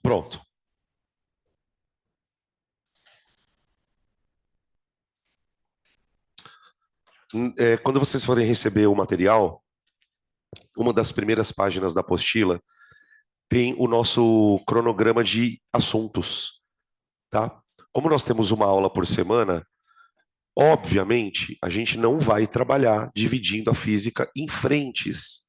Pronto. Quando vocês forem receber o material, uma das primeiras páginas da apostila tem o nosso cronograma de assuntos, tá? Como nós temos uma aula por semana, obviamente, a gente não vai trabalhar dividindo a física em frentes,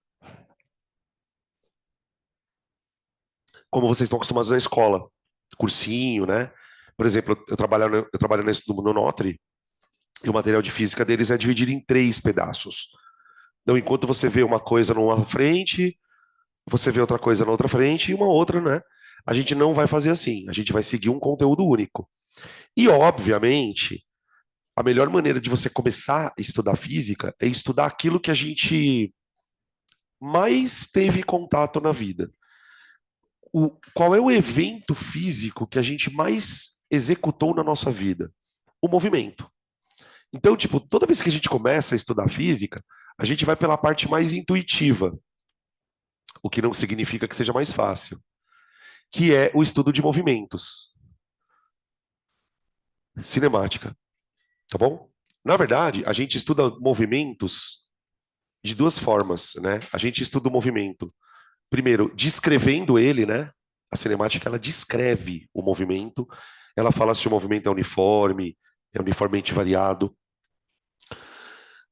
como vocês estão acostumados na escola, cursinho, né? Por exemplo, eu trabalho no Notre, e o material de física deles é dividido em 3 pedaços. Então, enquanto você vê uma coisa numa frente, você vê outra coisa na outra frente e uma outra, né? A gente não vai fazer assim, a gente vai seguir um conteúdo único. E, obviamente, a melhor maneira de você começar a estudar física é estudar aquilo que a gente mais teve contato na vida. Qual é o evento físico que a gente mais executou na nossa vida? O movimento. Então, tipo, toda vez que a gente começa a estudar física, a gente vai pela parte mais intuitiva, o que não significa que seja mais fácil, que é o estudo de movimentos, cinemática, tá bom? Na verdade, a gente estuda movimentos de 2 formas, né? A gente estuda o movimento, primeiro, descrevendo ele, né? A cinemática, ela descreve o movimento, ela fala se o movimento é uniformemente variado.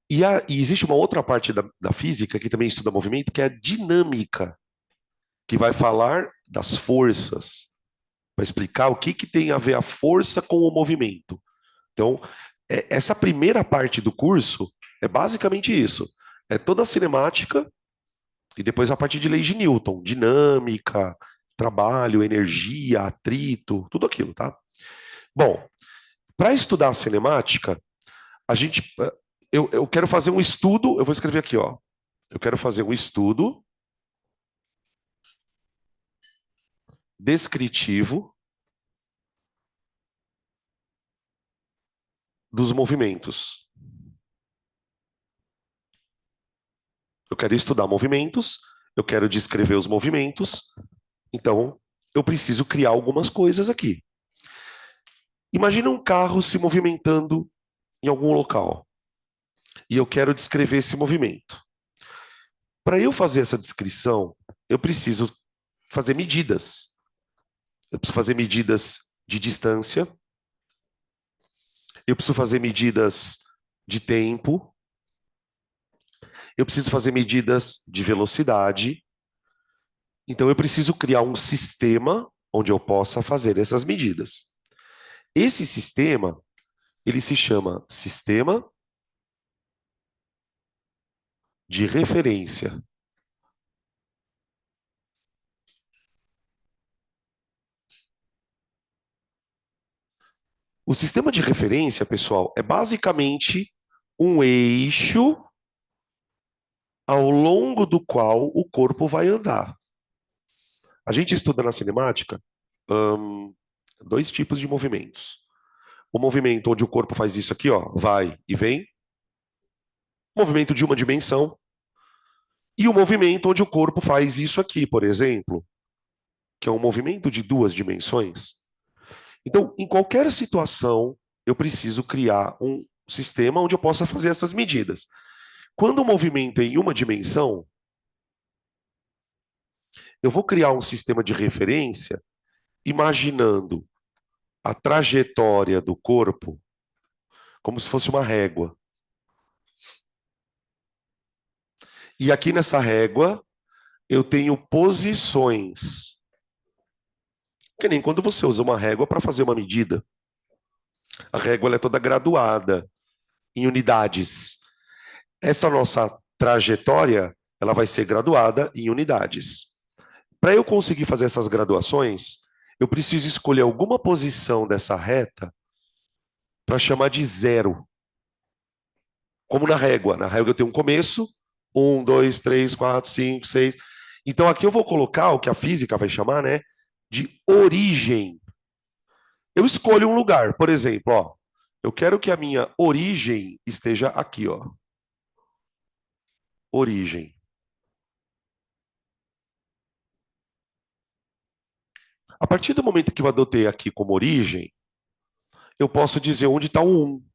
E existe uma outra parte da física que também estuda movimento, que é a dinâmica, que vai falar das forças, vai explicar o que tem a ver a força com o movimento. Então, essa primeira parte do curso é basicamente isso. É toda a cinemática e depois a parte de leis de Newton, dinâmica, trabalho, energia, atrito, tudo aquilo, tá? Bom, para estudar a cinemática, a gente, eu quero fazer um estudo, eu vou escrever aqui, ó. Eu quero fazer um estudo descritivo dos movimentos. Eu quero estudar movimentos, eu quero descrever os movimentos, então eu preciso criar algumas coisas aqui. Imagina um carro se movimentando em algum local e eu quero descrever esse movimento. Para eu fazer essa descrição, eu preciso fazer medidas. Eu preciso fazer medidas de distância, eu preciso fazer medidas de tempo, eu preciso fazer medidas de velocidade. Então, eu preciso criar um sistema onde eu possa fazer essas medidas. Esse sistema, ele se chama sistema de referência. O sistema de referência, pessoal, é basicamente um eixo ao longo do qual o corpo vai andar. A gente estuda na cinemática 2 tipos de movimentos. O movimento onde o corpo faz isso aqui, ó, vai e vem. Movimento de uma dimensão. E o movimento onde o corpo faz isso aqui, por exemplo, que é um movimento de 2 dimensões. Então, em qualquer situação, eu preciso criar um sistema onde eu possa fazer essas medidas. Quando o movimento é em uma dimensão, eu vou criar um sistema de referência imaginando a trajetória do corpo como se fosse uma régua. E aqui nessa régua, eu tenho posições. Que nem quando você usa uma régua para fazer uma medida. A régua é toda graduada em unidades. Essa nossa trajetória, ela vai ser graduada em unidades. Para eu conseguir fazer essas graduações, eu preciso escolher alguma posição dessa reta para chamar de zero. Como na régua. Na régua eu tenho um começo, 1, 2, 3, 4, 5, 6. Então aqui eu vou colocar o que a física vai chamar, né, de origem. Eu escolho um lugar, por exemplo, ó, eu quero que a minha origem esteja aqui, ó. Origem. A partir do momento que eu adotei aqui como origem, eu posso dizer onde está o 1,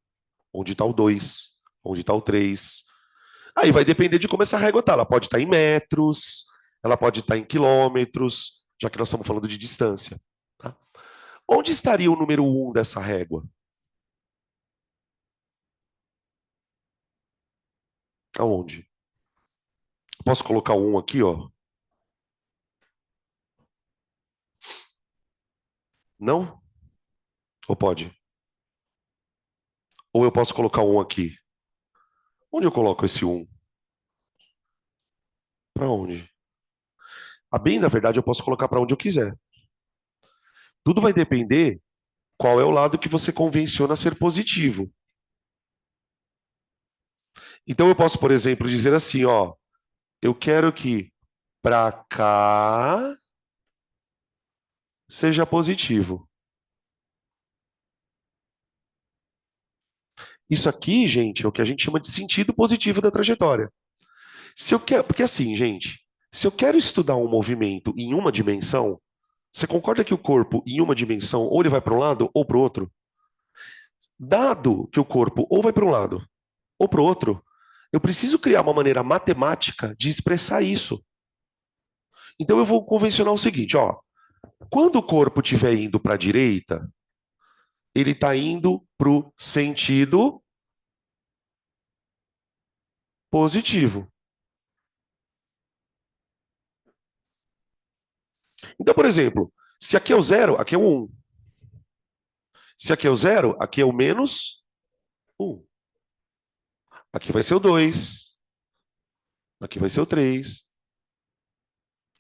onde está o 2, onde está o 3. Aí vai depender de como essa régua está. Ela pode estar em metros, ela pode estar em quilômetros, já que nós estamos falando de distância. Tá? Onde estaria o número 1 dessa régua? Aonde? Posso colocar o 1 aqui, ó? Não? Ou pode? Ou eu posso colocar um aqui? Onde eu coloco esse 1? Para onde? A bem da verdade, eu posso colocar para onde eu quiser. Tudo vai depender qual é o lado que você convenciona ser positivo. Então eu posso, por exemplo, dizer assim, ó, eu quero que para cá seja positivo. Isso aqui, gente, é o que a gente chama de sentido positivo da trajetória. Se eu quero, porque assim, gente, se eu quero estudar um movimento em uma dimensão, você concorda que o corpo em uma dimensão ou ele vai para um lado ou para o outro? Dado que o corpo ou vai para um lado ou para o outro, eu preciso criar uma maneira matemática de expressar isso. Então eu vou convencionar o seguinte, ó, quando o corpo estiver indo para a direita, ele está indo para o sentido positivo. Então, por exemplo, se aqui é o zero, aqui é o 1. Se aqui é o zero, aqui é o menos 1. Aqui vai ser o 2. Aqui vai ser o 3.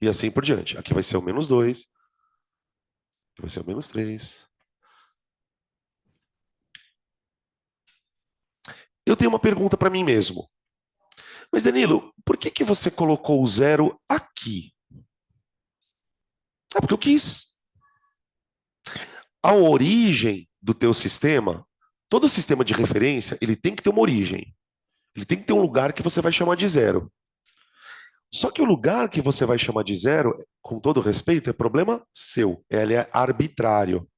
E assim por diante. Aqui vai ser o menos 2. Aqui vai ser o menos 3. Eu tenho uma pergunta para mim mesmo. Mas, Danilo, por que que você colocou o zero aqui? Ah, porque eu quis. A origem do teu sistema, todo sistema de referência, ele tem que ter uma origem. Ele tem que ter um lugar que você vai chamar de zero. Só que o lugar que você vai chamar de zero, com todo respeito, é problema seu. Ele é arbitrário.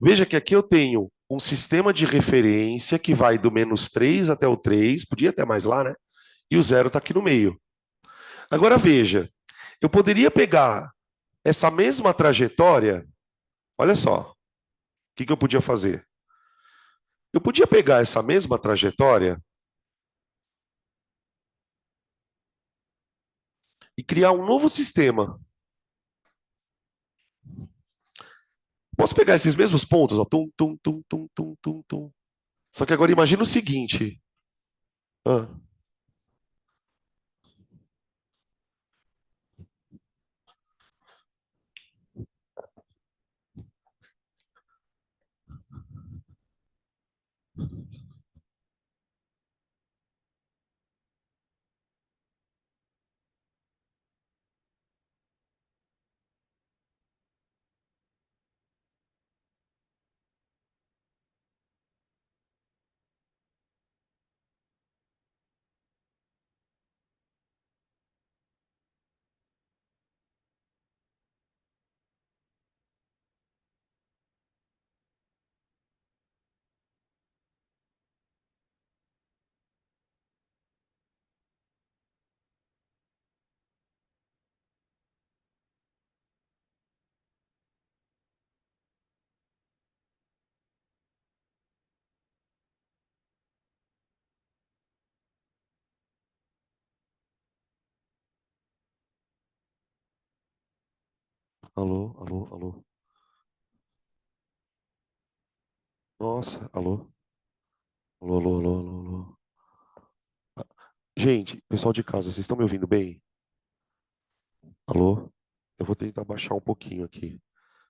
Veja que aqui eu tenho um sistema de referência que vai do menos 3 até o 3, podia até mais lá, né? E o zero está aqui no meio. Agora veja, eu poderia pegar essa mesma trajetória, olha só, o que que eu podia fazer? Eu podia pegar essa mesma trajetória e criar um novo sistema. Posso pegar esses mesmos pontos, ó, tum, tum, tum, tum, tum, tum, tum. Só que agora imagina o seguinte. Ah, alô, alô, alô. Nossa, alô, alô, alô, alô, alô, alô. Gente, pessoal de casa, vocês estão me ouvindo bem? Alô? Eu vou tentar baixar um pouquinho aqui.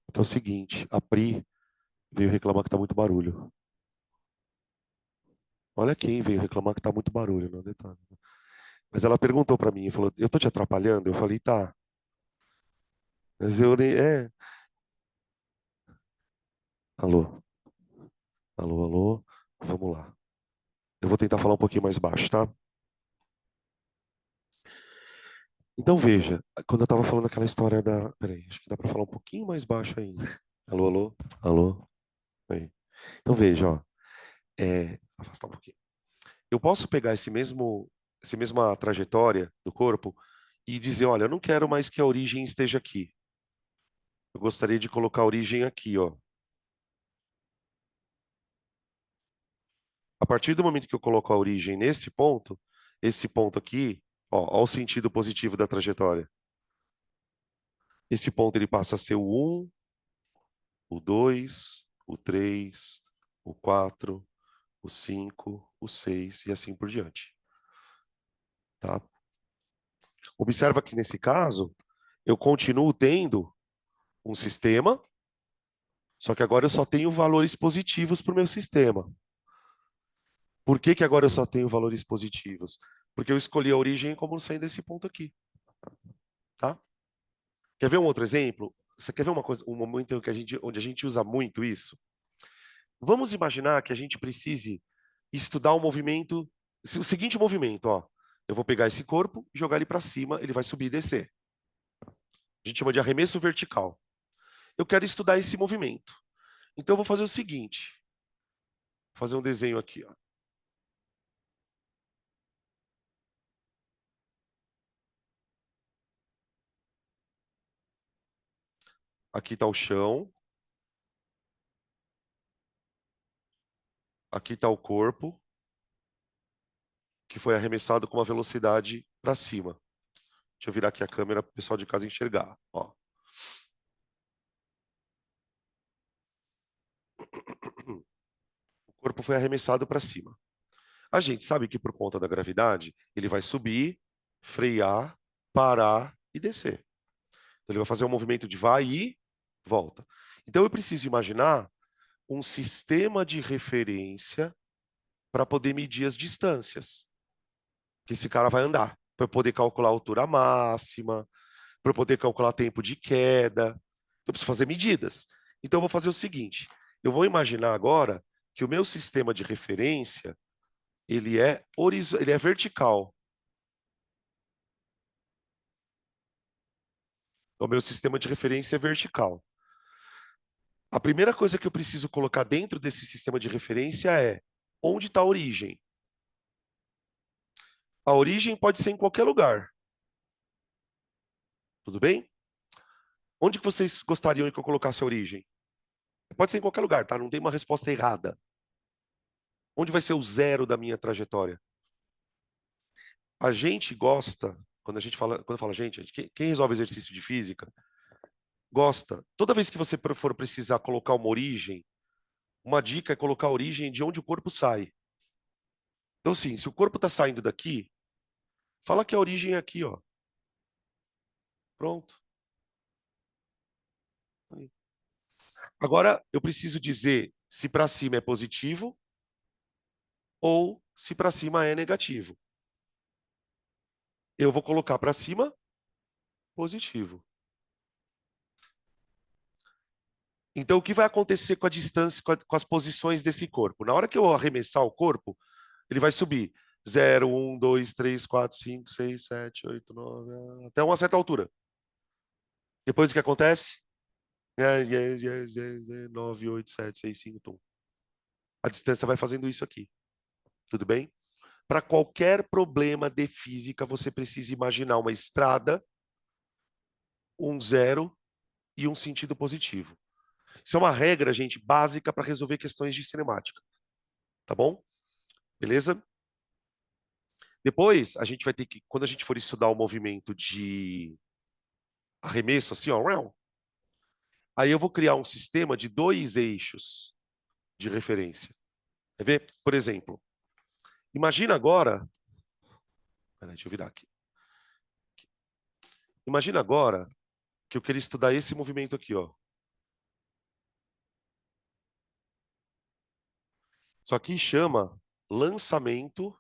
Porque é o seguinte, a Pri veio reclamar que tá muito barulho. Olha quem veio reclamar que tá muito barulho, não detalhe. Mas ela perguntou pra mim, falou, eu tô te atrapalhando? Eu falei, tá. Mas eu nem, alô, alô, alô, vamos lá. Eu vou tentar falar um pouquinho mais baixo, tá? Então veja, quando eu estava falando aquela história da. Peraí, acho que dá para falar um pouquinho mais baixo ainda. Alô, alô, alô. Aí. Então veja, ó. Afastar um pouquinho. Eu posso pegar essa mesma trajetória do corpo e dizer, olha, eu não quero mais que a origem esteja aqui. Eu gostaria de colocar a origem aqui, ó. A partir do momento que eu coloco a origem nesse ponto, esse ponto aqui, ó o sentido positivo da trajetória. Esse ponto ele passa a ser o um, o 2, o 3, o 4, o 5, o 6 e assim por diante, tá? Observa que nesse caso, eu continuo tendo um sistema, só que agora eu só tenho valores positivos para o meu sistema. Por que que agora eu só tenho valores positivos? Porque eu escolhi a origem como sendo esse ponto aqui, tá? Quer ver um outro exemplo? Você quer ver uma coisa, um momento em que onde a gente usa muito isso? Vamos imaginar que a gente precise estudar o movimento, o seguinte movimento, ó. Eu vou pegar esse corpo e jogar ele para cima, ele vai subir e descer. A gente chama de arremesso vertical. Eu quero estudar esse movimento. Então eu vou fazer o seguinte, vou fazer um desenho aqui, ó. Aqui está o chão, aqui está o corpo, que foi arremessado com uma velocidade para cima. Deixa eu virar aqui a câmera para o pessoal de casa enxergar. Ó. O corpo foi arremessado para cima. A gente sabe que por conta da gravidade, ele vai subir, frear, parar e descer. Então, ele vai fazer um movimento de vai e volta. Então, eu preciso imaginar um sistema de referência para poder medir as distâncias que esse cara vai andar, para eu poder calcular a altura máxima, para eu poder calcular tempo de queda. Então, eu preciso fazer medidas. Então, eu vou fazer o seguinte: eu vou imaginar agora que o meu sistema de referência ele é vertical. O meu sistema de referência é vertical. A primeira coisa que eu preciso colocar dentro desse sistema de referência é onde está a origem. A origem pode ser em qualquer lugar. Tudo bem? Onde que vocês gostariam que eu colocasse a origem? Pode ser em qualquer lugar, tá? Não tem uma resposta errada. Onde vai ser o zero da minha trajetória? A gente gosta, quando fala gente, quem resolve exercício de física, gosta. Toda vez que você for precisar colocar uma origem, uma dica é colocar a origem de onde o corpo sai. Então, assim, se o corpo está saindo daqui, fala que a origem é aqui, ó. Pronto. Agora, eu preciso dizer se para cima é positivo ou se para cima é negativo. Eu vou colocar para cima positivo. Então, o que vai acontecer com a distância, com as posições desse corpo? Na hora que eu arremessar o corpo, ele vai subir 0, 1, 2, 3, 4, 5, 6, 7, 8, 9, até uma certa altura. Depois o que acontece? 9, 8, 7, 6, 5, tum. A distância vai fazendo isso aqui. Tudo bem? Para qualquer problema de física, você precisa imaginar uma estrada, um zero e um sentido positivo. Isso é uma regra, gente, básica para resolver questões de cinemática. Tá bom? Beleza? Depois, a gente vai ter que, quando a gente for estudar o movimento de arremesso, assim, ó, aí eu vou criar um sistema de dois eixos de referência. Quer ver? Por exemplo, imagina agora. Peraí, deixa eu virar aqui. Imagina agora que eu queria estudar esse movimento aqui, ó. Isso aqui chama lançamento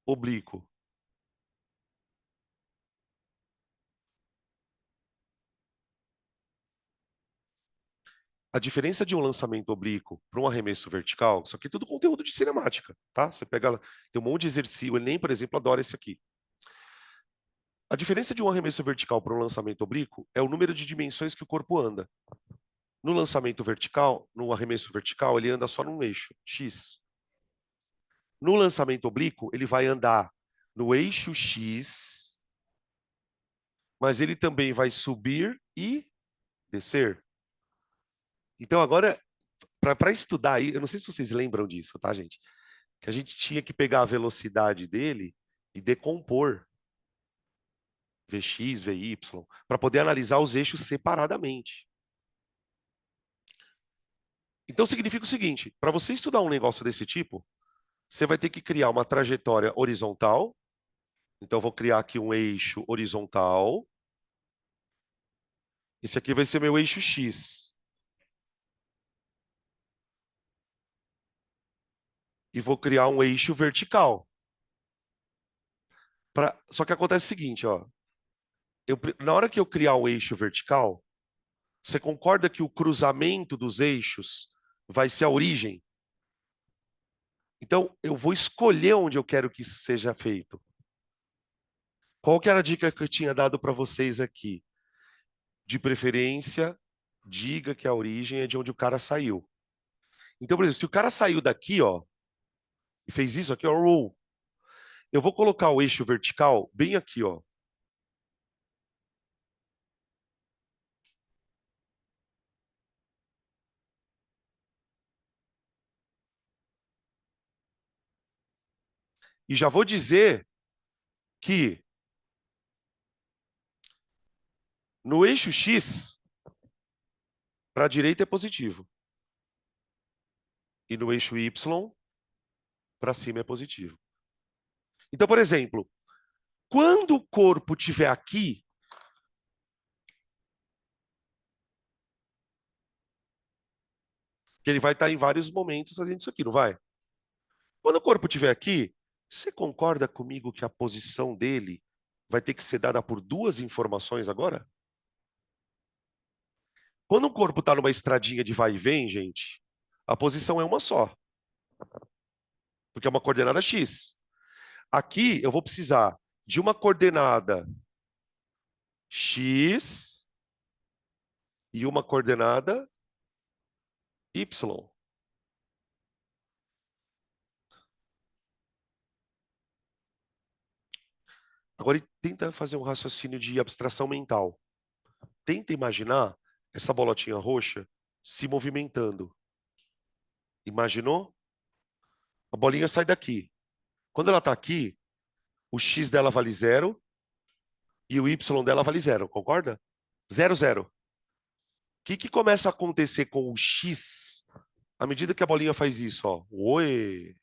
oblíquo. A diferença de um lançamento oblíquo para um arremesso vertical, isso aqui é tudo conteúdo de cinemática, tá? Você pega, tem um monte de exercício, ele nem, por exemplo, adora esse aqui. A diferença de um arremesso vertical para um lançamento oblíquo é o número de dimensões que o corpo anda. No lançamento vertical, no arremesso vertical, ele anda só num eixo, X. No lançamento oblíquo, ele vai andar no eixo X, mas ele também vai subir e descer. Então, agora, para estudar aí, eu não sei se vocês lembram disso, tá, gente? Que a gente tinha que pegar a velocidade dele e decompor Vx, Vy, para poder analisar os eixos separadamente. Então significa o seguinte: para você estudar um negócio desse tipo, você vai ter que criar uma trajetória horizontal. Então, eu vou criar aqui um eixo horizontal. Esse aqui vai ser meu eixo X. E vou criar um eixo vertical. Só que acontece o seguinte, ó. Na hora que eu criar um eixo vertical, você concorda que o cruzamento dos eixos vai ser a origem? Então, eu vou escolher onde eu quero que isso seja feito. Qual que era a dica que eu tinha dado para vocês aqui? De preferência, diga que a origem é de onde o cara saiu. Então, por exemplo, se o cara saiu daqui, ó, e fez isso aqui, ó, roll, eu vou colocar o eixo vertical bem aqui, ó. E já vou dizer que no eixo X, para a direita é positivo. E no eixo Y, para cima é positivo. Então, por exemplo, quando o corpo estiver aqui, que ele vai estar em vários momentos fazendo isso aqui, não vai? Quando o corpo estiver aqui, você concorda comigo que a posição dele vai ter que ser dada por duas informações agora? Quando o corpo está numa estradinha de vai e vem, gente, a posição é uma só, porque é uma coordenada X. Aqui eu vou precisar de uma coordenada X e uma coordenada Y. Agora tenta fazer um raciocínio de abstração mental. Tenta imaginar essa bolotinha roxa se movimentando. Imaginou? A bolinha sai daqui. Quando ela está aqui, o X dela vale zero e o Y dela vale zero, concorda? Zero, zero. O que começa a acontecer com o X à medida que a bolinha faz isso? Ó? Oi!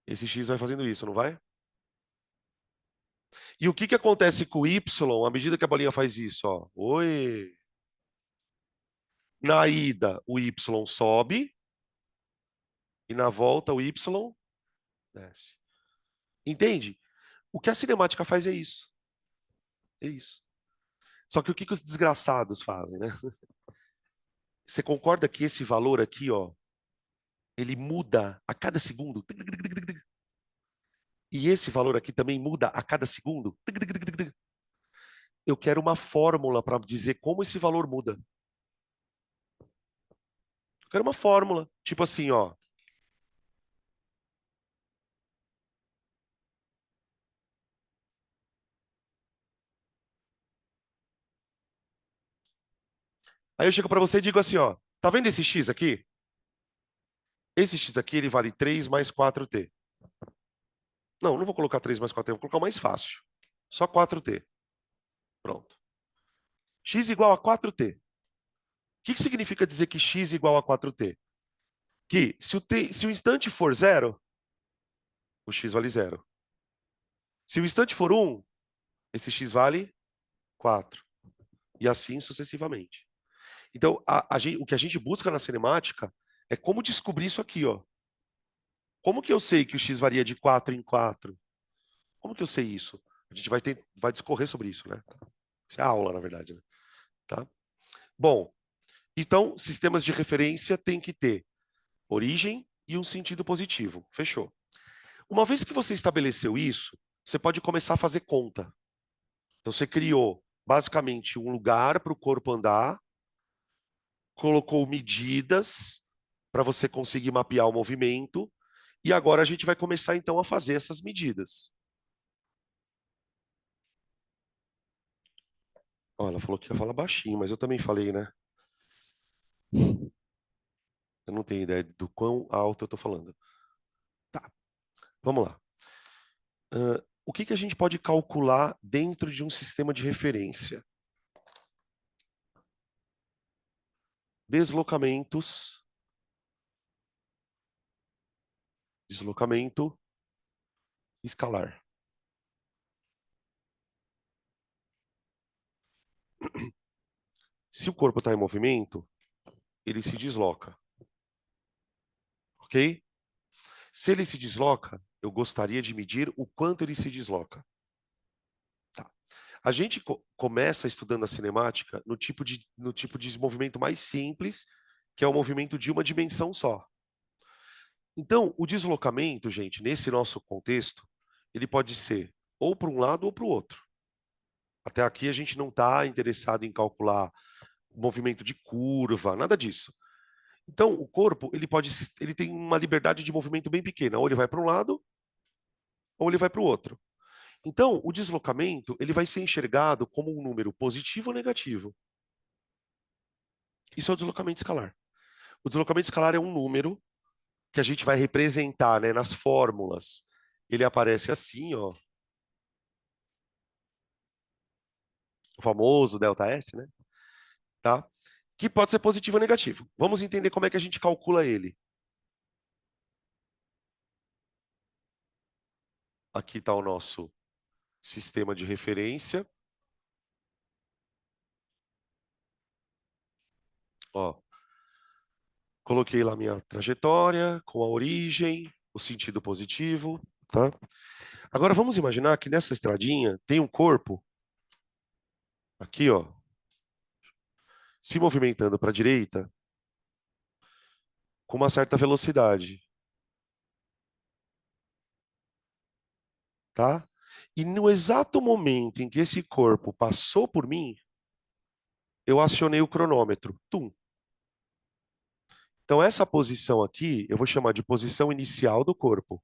Esse X vai fazendo isso, não vai? E o que acontece com o Y à medida que a bolinha faz isso? Ó? Oi! Na ida, o Y sobe e na volta, o Y desce. Entende? O que a cinemática faz é isso. É isso. Só que o que os desgraçados fazem, né? Você concorda que esse valor aqui, ó, ele muda a cada segundo? E esse valor aqui também muda a cada segundo? Eu quero uma fórmula para dizer como esse valor muda. Eu quero uma fórmula. Tipo assim, ó. Aí eu chego para você e digo assim, ó. Tá vendo esse x aqui? Esse x aqui, ele vale 3 mais 4t. Não, não vou colocar 3 mais 4t, vou colocar o mais fácil. Só 4t. Pronto. X igual a 4t. O que significa dizer que x igual a 4t? Que se o instante for zero, o x vale zero. Se o instante for 1, esse x vale 4. E assim sucessivamente. Então, o que a gente busca na cinemática é como descobrir isso aqui, ó. Como que eu sei que o x varia de 4 em 4? Como que eu sei isso? A gente vai discorrer sobre isso, né? Isso é aula, na verdade, né? Tá? Bom, então, sistemas de referência têm que ter origem e um sentido positivo. Fechou. Uma vez que você estabeleceu isso, você pode começar a fazer conta. Então, você criou basicamente um lugar para o corpo andar, colocou medidas para você conseguir mapear o movimento, e agora a gente vai começar então a fazer essas medidas. Ó, ela falou que ia falar baixinho, mas eu também falei, né? Eu não tenho ideia do quão alto eu estou falando. Tá, vamos lá. O que que a gente pode calcular dentro de um sistema de referência? Deslocamentos, deslocamento escalar. Se o corpo está em movimento, ele se desloca, ok? Se ele se desloca, eu gostaria de medir o quanto ele se desloca. Tá. A gente começa estudando a cinemática no tipo de movimento mais simples, que é o movimento de uma dimensão só. Então, o deslocamento, gente, nesse nosso contexto, ele pode ser ou para um lado ou para o outro. Até aqui a gente não está interessado em calcular o movimento de curva, nada disso. Então, o corpo, ele tem uma liberdade de movimento bem pequena, ou ele vai para um lado, ou ele vai para o outro. Então, o deslocamento, ele vai ser enxergado como um número positivo ou negativo. Isso é o deslocamento escalar. O deslocamento escalar é um número que a gente vai representar, né, nas fórmulas. Ele aparece assim, ó, o famoso delta S, né? Tá? Que pode ser positivo ou negativo. Vamos entender como é que a gente calcula ele. Aqui está o nosso sistema de referência. Ó, coloquei lá minha trajetória com a origem, o sentido positivo, tá? Agora vamos imaginar que nessa estradinha tem um corpo aqui, ó, se movimentando para a direita com uma certa velocidade, tá? E no exato momento em que esse corpo passou por mim, eu acionei o cronômetro. Tum. Então essa posição aqui, eu vou chamar de posição inicial do corpo.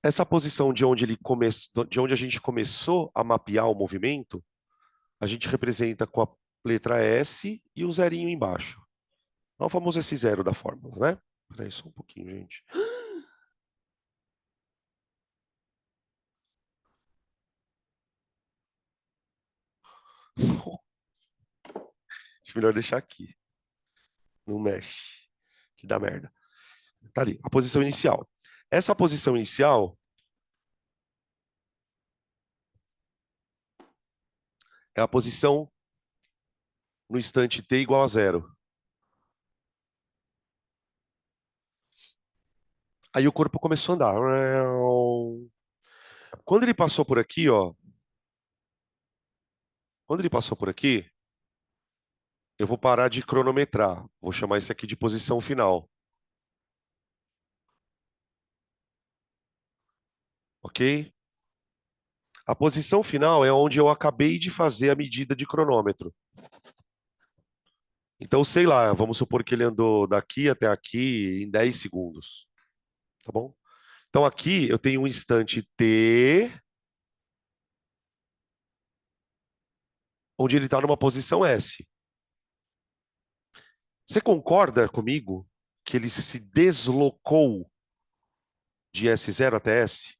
Essa posição de onde a gente começou a mapear o movimento, a gente representa com a letra S e o zerinho embaixo. É o famoso S0 da fórmula, né? Peraí, só um pouquinho, gente. Acho melhor deixar aqui. Não mexe, que dá merda. Tá ali, a posição inicial. Essa posição inicial é a posição no instante t igual a zero. Aí o corpo começou a andar. Quando ele passou por aqui, ó, quando ele passou por aqui, eu vou parar de cronometrar. Vou chamar isso aqui de posição final, ok? A posição final é onde eu acabei de fazer a medida de cronômetro. Então, sei lá, vamos supor que ele andou daqui até aqui em 10 segundos, tá bom? Então, aqui eu tenho um instante t, onde ele está numa posição S. Você concorda comigo que ele se deslocou de S0 até S?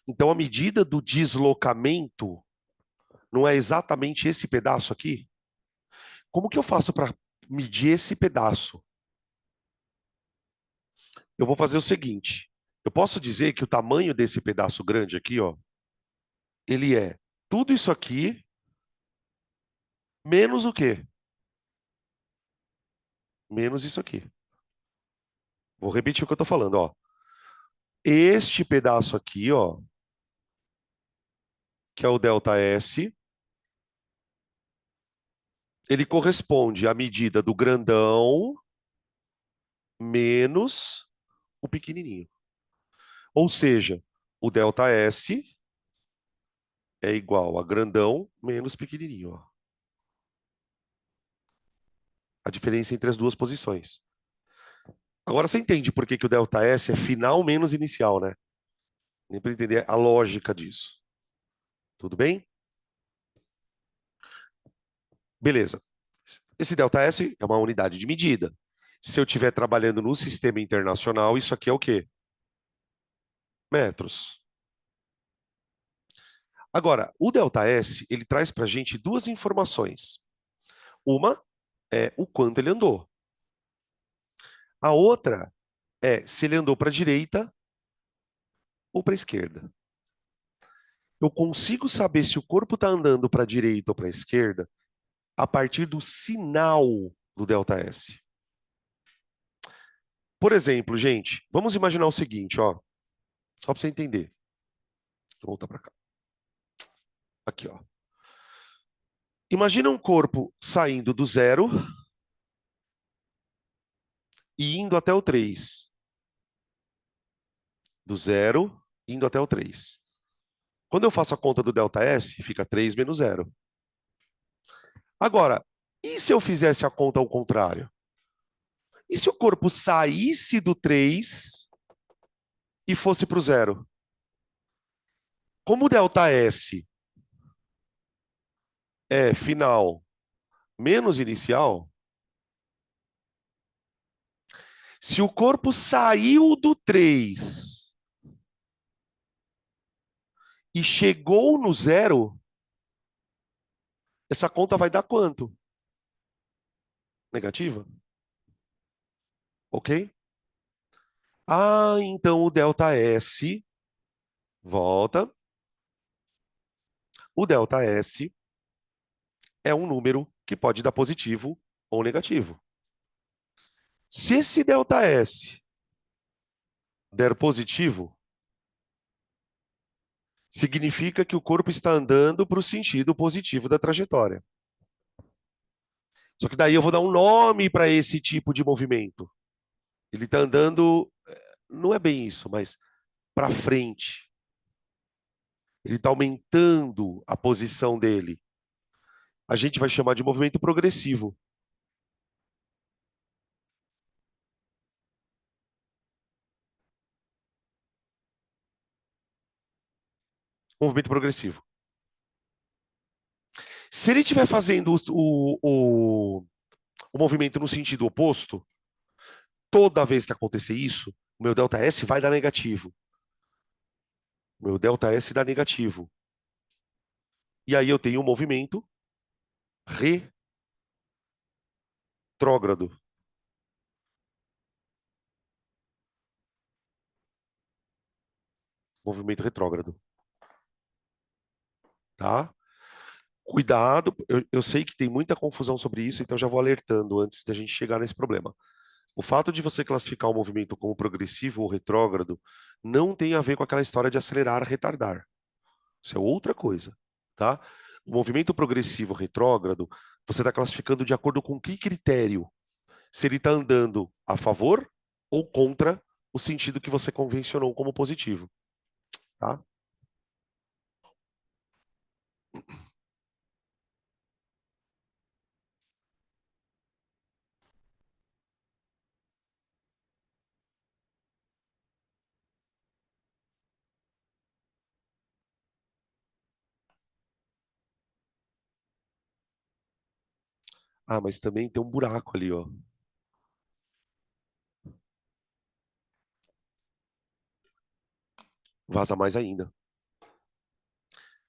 Então, a medida do deslocamento não é exatamente esse pedaço aqui? Como que eu faço para medir esse pedaço? Eu vou fazer o seguinte. Eu posso dizer que o tamanho desse pedaço grande aqui, ó, ele é tudo isso aqui menos o quê? Menos isso aqui. Vou repetir o que eu estou falando, ó. Este pedaço aqui, ó, que é o ΔS, ele corresponde à medida do grandão menos o pequenininho. Ou seja, o ΔS é igual a grandão menos pequenininho, ó. A diferença entre as duas posições. Agora você entende por que que o ΔS é final menos inicial, né? Nem para entender a lógica disso. Tudo bem? Beleza. Esse ΔS é uma unidade de medida. Se eu estiver trabalhando no sistema internacional, isso aqui é o quê? Metros. Agora, o ΔS, ele traz para a gente duas informações. Uma é o quanto ele andou. A outra é se ele andou para a direita ou para a esquerda. Eu consigo saber se o corpo está andando para a direita ou para a esquerda a partir do sinal do ΔS. Por exemplo, gente, vamos imaginar o seguinte, ó, só para você entender. Vou voltar para cá. Aqui, ó. Imagina um corpo saindo do zero e indo até o 3. Do zero, indo até o 3. Quando eu faço a conta do ΔS, fica 3 menos zero. Agora, e se eu fizesse a conta ao contrário? E se o corpo saísse do 3 e fosse para o zero? Como o ΔS é final menos inicial, se o corpo saiu do 3 e chegou no zero, essa conta vai dar quanto? Negativa? Ok? Ah, então o ΔS volta. O ΔS é um número que pode dar positivo ou negativo. Se esse ΔS der positivo, significa que o corpo está andando para o sentido positivo da trajetória. Só que daí eu vou dar um nome para esse tipo de movimento. Ele está andando, não é bem isso, mas para frente. Ele está aumentando a posição dele. A gente vai chamar de movimento progressivo. Movimento progressivo. Se ele estiver fazendo o movimento no sentido oposto, toda vez que acontecer isso, o meu ΔS vai dar negativo. O meu ΔS dá negativo. E aí eu tenho um movimento retrógrado. Movimento retrógrado. Tá? Cuidado, eu sei que tem muita confusão sobre isso, então já vou alertando antes da gente chegar nesse problema. O fato de você classificar o movimento como progressivo ou retrógrado não tem a ver com aquela história de acelerar, retardar. Isso é outra coisa, tá? O movimento progressivo retrógrado, você está classificando de acordo com que critério? Se ele está andando a favor ou contra o sentido que você convencionou como positivo, tá? Ah, mas também tem um buraco ali, ó. Vaza mais ainda.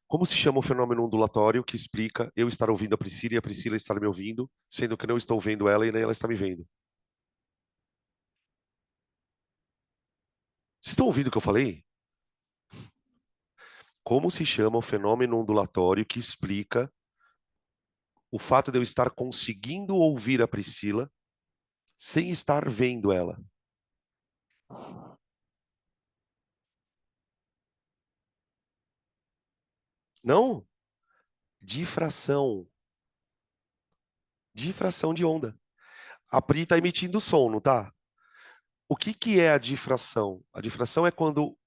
Como se chama o fenômeno ondulatório que explica eu estar ouvindo a Priscila e a Priscila estar me ouvindo, sendo que eu não estou vendo ela e nem ela está me vendo? Vocês estão ouvindo o que eu falei? Como se chama o fenômeno ondulatório que explica o fato de eu estar conseguindo ouvir a Priscila sem estar vendo ela? Não, difração. Difração de onda. A Pri está emitindo som, não tá? O que que é a difração? A difração é quando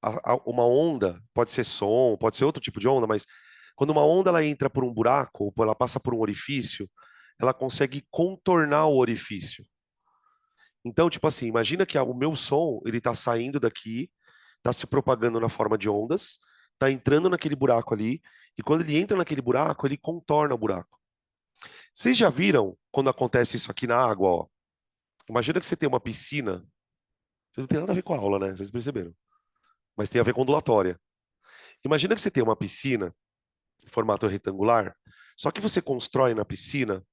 uma onda, pode ser som, pode ser outro tipo de onda, mas quando uma onda ela entra por um buraco, ou ela passa por um orifício, ela consegue contornar o orifício. Então, tipo assim, imagina que o meu som, ele tá saindo daqui, tá se propagando na forma de ondas, tá entrando naquele buraco ali, e quando ele entra naquele buraco, ele contorna o buraco. Vocês já viram quando acontece isso aqui na água, ó? Imagina que você tem uma piscina, isso não tem nada a ver com a aula, né? Vocês perceberam? Mas tem a ver com ondulatória. Imagina que você tem uma piscina em formato retangular, só que você constrói na piscina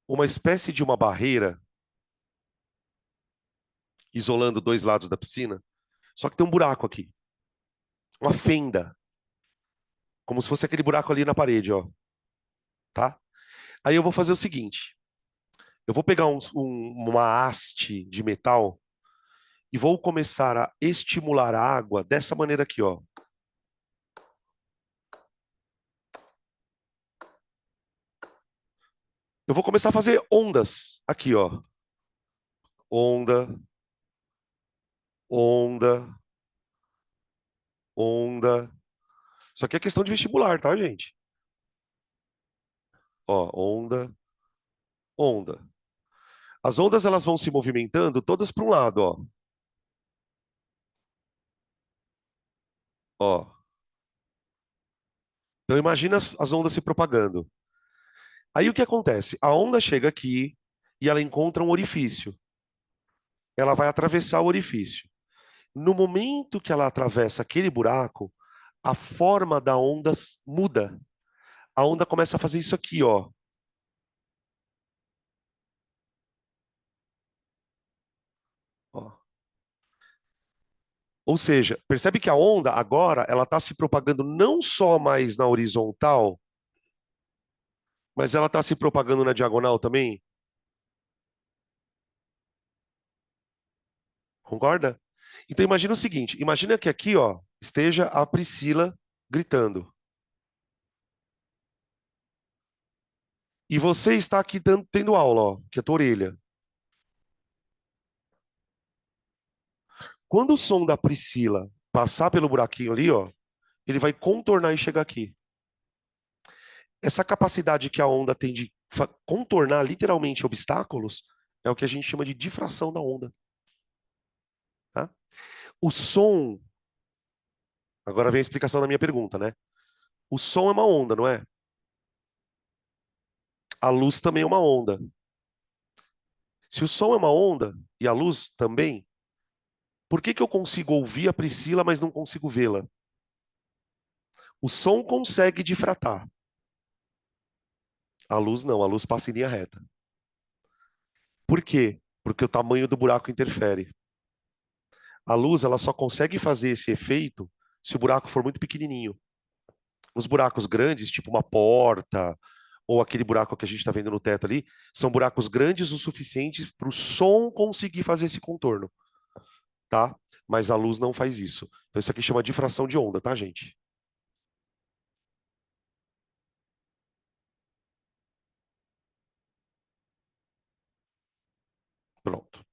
uma espécie de uma barreira isolando dois lados da piscina, só que tem um buraco aqui, uma fenda, como se fosse aquele buraco ali na parede, ó, tá? Aí eu vou fazer o seguinte, eu vou pegar uma haste de metal e vou começar a estimular a água dessa maneira aqui, ó. Eu vou começar a fazer ondas aqui, ó. Onda, onda, onda. Isso aqui é questão de vestibular, tá, gente? Ó, onda, onda. As ondas elas vão se movimentando todas para um lado, ó. Ó. Então imagina as ondas se propagando. Aí o que acontece? A onda chega aqui e ela encontra um orifício. Ela vai atravessar o orifício. No momento que ela atravessa aquele buraco, a forma da onda muda. A onda começa a fazer isso aqui, ó. Ó. Ou seja, percebe que a onda agora ela está se propagando não só mais na horizontal, mas ela está se propagando na diagonal também. Concorda? Então imagina o seguinte, imagina que aqui, ó, esteja a Priscila gritando. E você está aqui tendo aula, ó, que é a tua orelha. Quando o som da Priscila passar pelo buraquinho ali, ó, ele vai contornar e chegar aqui. Essa capacidade que a onda tem de contornar literalmente obstáculos é o que a gente chama de difração da onda. Tá? O som, agora vem a explicação da minha pergunta, né? O som é uma onda, não é? A luz também é uma onda. Se o som é uma onda e a luz também, por que que eu consigo ouvir a Priscila, mas não consigo vê-la? O som consegue difratar. A luz não, a luz passa em linha reta. Por quê? Porque o tamanho do buraco interfere. A luz, ela só consegue fazer esse efeito se o buraco for muito pequenininho. Os buracos grandes, tipo uma porta, ou aquele buraco que a gente está vendo no teto ali, são buracos grandes o suficiente para o som conseguir fazer esse contorno, tá? Mas a luz não faz isso. Então isso aqui chama difração de onda, tá, gente? Pronto.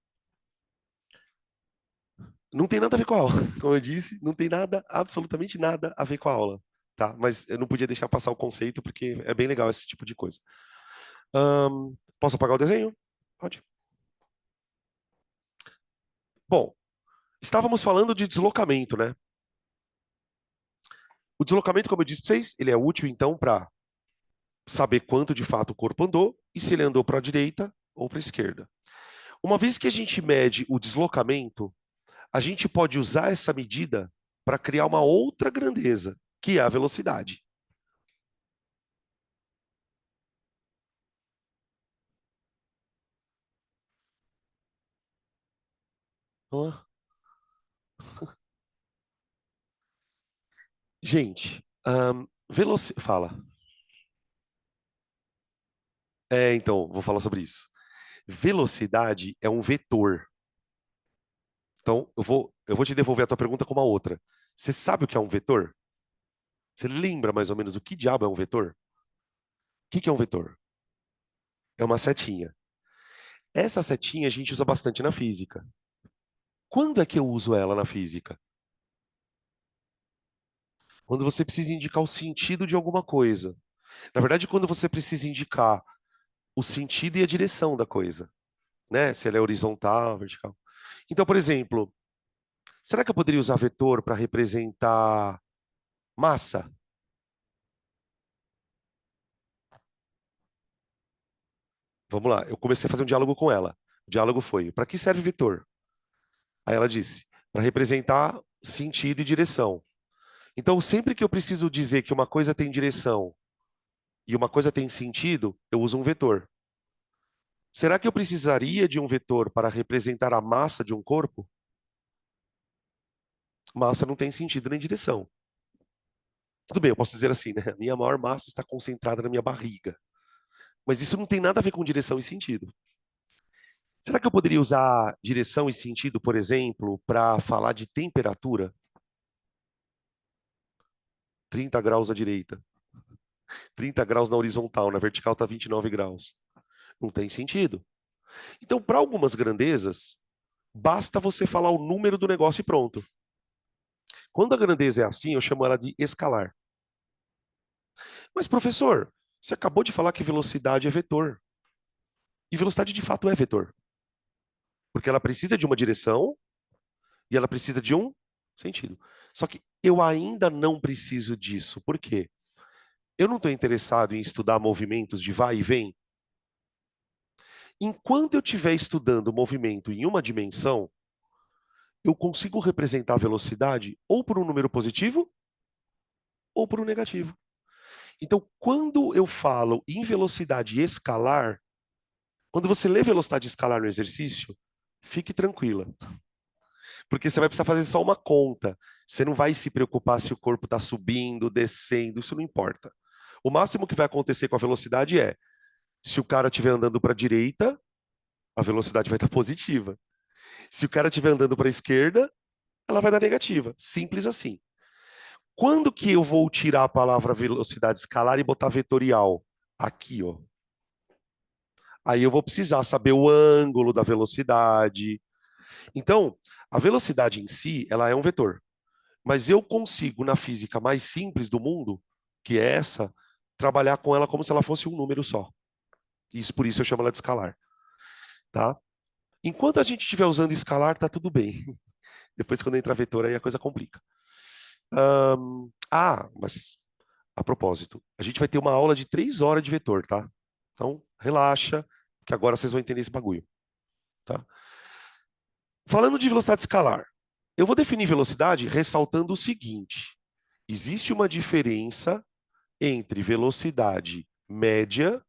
Não tem nada a ver com a aula. Como eu disse, não tem nada, absolutamente nada a ver com a aula, tá? Mas eu não podia deixar passar o conceito porque é bem legal esse tipo de coisa. Posso apagar o desenho? Pode. Bom, estávamos falando de deslocamento, né? O deslocamento, como eu disse para vocês, ele é útil então para saber quanto de fato o corpo andou e se ele andou para a direita ou para a esquerda. Uma vez que a gente mede o deslocamento, a gente pode usar essa medida para criar uma outra grandeza, que é a velocidade. Ah, gente, fala. É, então, vou falar sobre isso. Velocidade é um vetor. Então, eu vou te devolver a tua pergunta com uma outra. Você sabe o que é um vetor? Você lembra mais ou menos o que diabo é um vetor? O que é um vetor? É uma setinha. Essa setinha a gente usa bastante na física. Quando é que eu uso ela na física? Quando você precisa indicar o sentido de alguma coisa. Na verdade, quando você precisa indicar o sentido e a direção da coisa, né? Se ela é horizontal, vertical. Então, por exemplo, será que eu poderia usar vetor para representar massa? Vamos lá, eu comecei a fazer um diálogo com ela. O diálogo foi: para que serve vetor? Aí ela disse: para representar sentido e direção. Então, sempre que eu preciso dizer que uma coisa tem direção e uma coisa tem sentido, eu uso um vetor. Será que eu precisaria de um vetor para representar a massa de um corpo? Massa não tem sentido nem direção. Tudo bem, eu posso dizer assim, né? A minha maior massa está concentrada na minha barriga. Mas isso não tem nada a ver com direção e sentido. Será que eu poderia usar direção e sentido, por exemplo, para falar de temperatura? 30 graus à direita, 30 graus na horizontal, na vertical está 29 graus. Não tem sentido. Então, para algumas grandezas, basta você falar o número do negócio e pronto. Quando a grandeza é assim, eu chamo ela de escalar. Mas, professor, você acabou de falar que velocidade é vetor. E velocidade de fato é vetor. Porque ela precisa de uma direção e ela precisa de um sentido. Só que eu ainda não preciso disso. Por quê? Eu não estou interessado em estudar movimentos de vai e vem. Enquanto eu estiver estudando movimento em uma dimensão, eu consigo representar a velocidade ou por um número positivo ou por um negativo. Então, quando eu falo em velocidade escalar, quando você lê velocidade escalar no exercício, fique tranquila, porque você vai precisar fazer só uma conta. Você não vai se preocupar se o corpo está subindo, descendo, isso não importa. O máximo que vai acontecer com a velocidade é, se o cara estiver andando para a direita, a velocidade vai estar positiva. Se o cara estiver andando para a esquerda, ela vai dar negativa. Simples assim. Quando que eu vou tirar a palavra velocidade escalar e botar vetorial? Aqui, ó. Aí eu vou precisar saber o ângulo da velocidade. Então, a velocidade em si, ela é um vetor. Mas eu consigo, na física mais simples do mundo, que é essa, trabalhar com ela como se ela fosse um número só. Isso, por isso eu chamo ela de escalar, tá? Enquanto a gente estiver usando escalar, tá tudo bem. Depois, quando entra vetor, aí a coisa complica. Mas a propósito, a gente vai ter uma aula de 3 horas de vetor, tá? Então, relaxa, que agora vocês vão entender esse bagulho, tá? Falando de velocidade escalar, eu vou definir velocidade ressaltando o seguinte: existe uma diferença entre velocidade média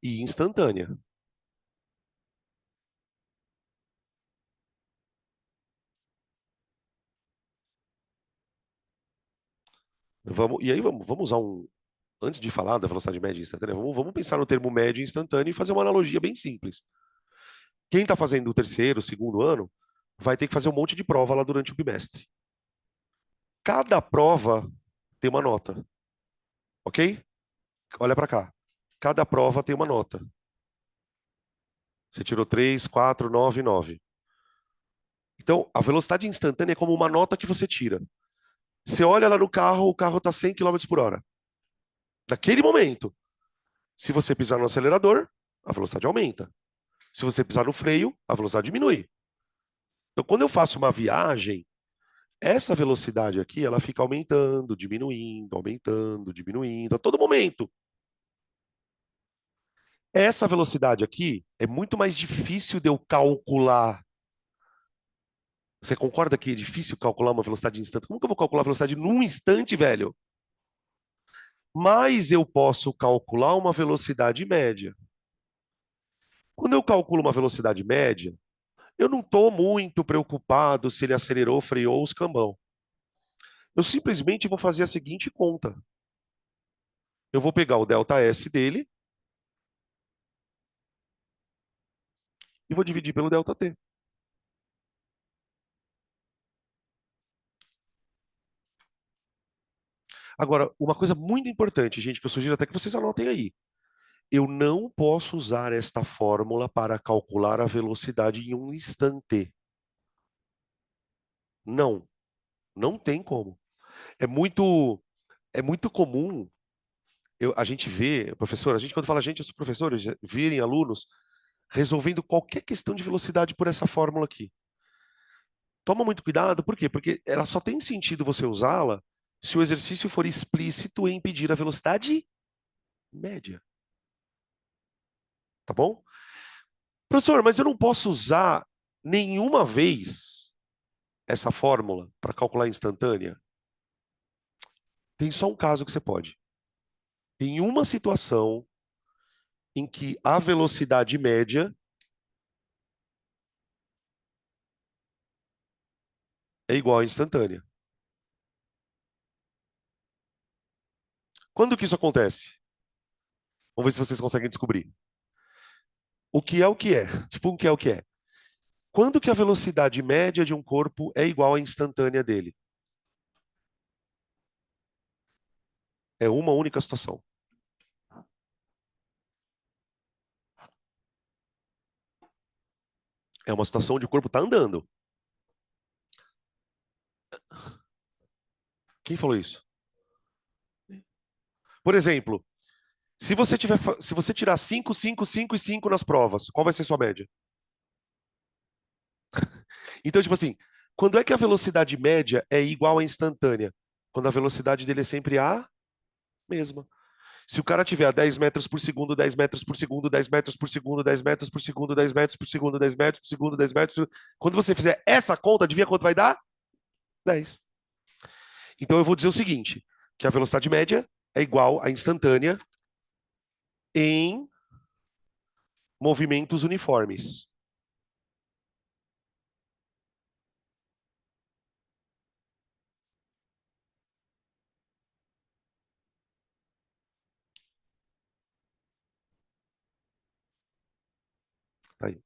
e instantânea. Vamos usar um. Antes de falar da velocidade média e instantânea, vamos pensar no termo médio e instantâneo e fazer uma analogia bem simples. Quem está fazendo o terceiro, segundo ano, vai ter que fazer um monte de prova lá durante o bimestre. Cada prova tem uma nota, ok? Olha para cá. Cada prova tem uma nota. Você tirou 3, 4, 9, 9. Então, a velocidade instantânea é como uma nota que você tira. Você olha lá no carro, o carro está 100 km por hora. Naquele momento, se você pisar no acelerador, a velocidade aumenta. Se você pisar no freio, a velocidade diminui. Então, quando eu faço uma viagem, essa velocidade aqui, ela fica aumentando, diminuindo, a todo momento. Essa velocidade aqui é muito mais difícil de eu calcular. Você concorda que é difícil calcular uma velocidade instantânea? Como que eu vou calcular a velocidade num instante, velho? Mas eu posso calcular uma velocidade média. Quando eu calculo uma velocidade média, eu não estou muito preocupado se ele acelerou, freou ou escambau. Eu simplesmente vou fazer a seguinte conta. Eu vou pegar o delta S dele e vou dividir pelo delta T. Agora, uma coisa muito importante, gente, que eu sugiro até que vocês anotem aí. Eu não posso usar esta fórmula para calcular a velocidade em um instante. Não, não tem como. É muito, é muito comum a gente ver, professor, a gente quando fala gente, eu sou professor, virem alunos resolvendo qualquer questão de velocidade por essa fórmula aqui. Toma muito cuidado, por quê? Porque ela só tem sentido você usá-la se o exercício for explícito em pedir a velocidade média, tá bom? Professor, mas eu não posso usar nenhuma vez essa fórmula para calcular instantânea? Tem só um caso que você pode. Tem uma situação em que a velocidade média é igual à instantânea. Quando que isso acontece? Vamos ver se vocês conseguem descobrir. O que é o que é? Tipo, o que é o que é? Quando que a velocidade média de um corpo é igual à instantânea dele? É uma única situação. É uma situação onde o corpo está andando. Quem falou isso? Por exemplo, se você tirar 5, 5, 5 e 5 nas provas, qual vai ser sua média? Então, tipo assim, quando é que a velocidade média é igual à instantânea? Quando a velocidade dele é sempre a mesma. Se o cara tiver a 10 metros por segundo, 10 metros por segundo, 10 metros por segundo, 10 metros por segundo, 10 metros por segundo, 10 metros por segundo, 10 metros por... Quando você fizer essa conta, adivinha quanto vai dar? 10. Então eu vou dizer o seguinte, que a velocidade média é igual à instantânea em movimentos uniformes. Tá aí.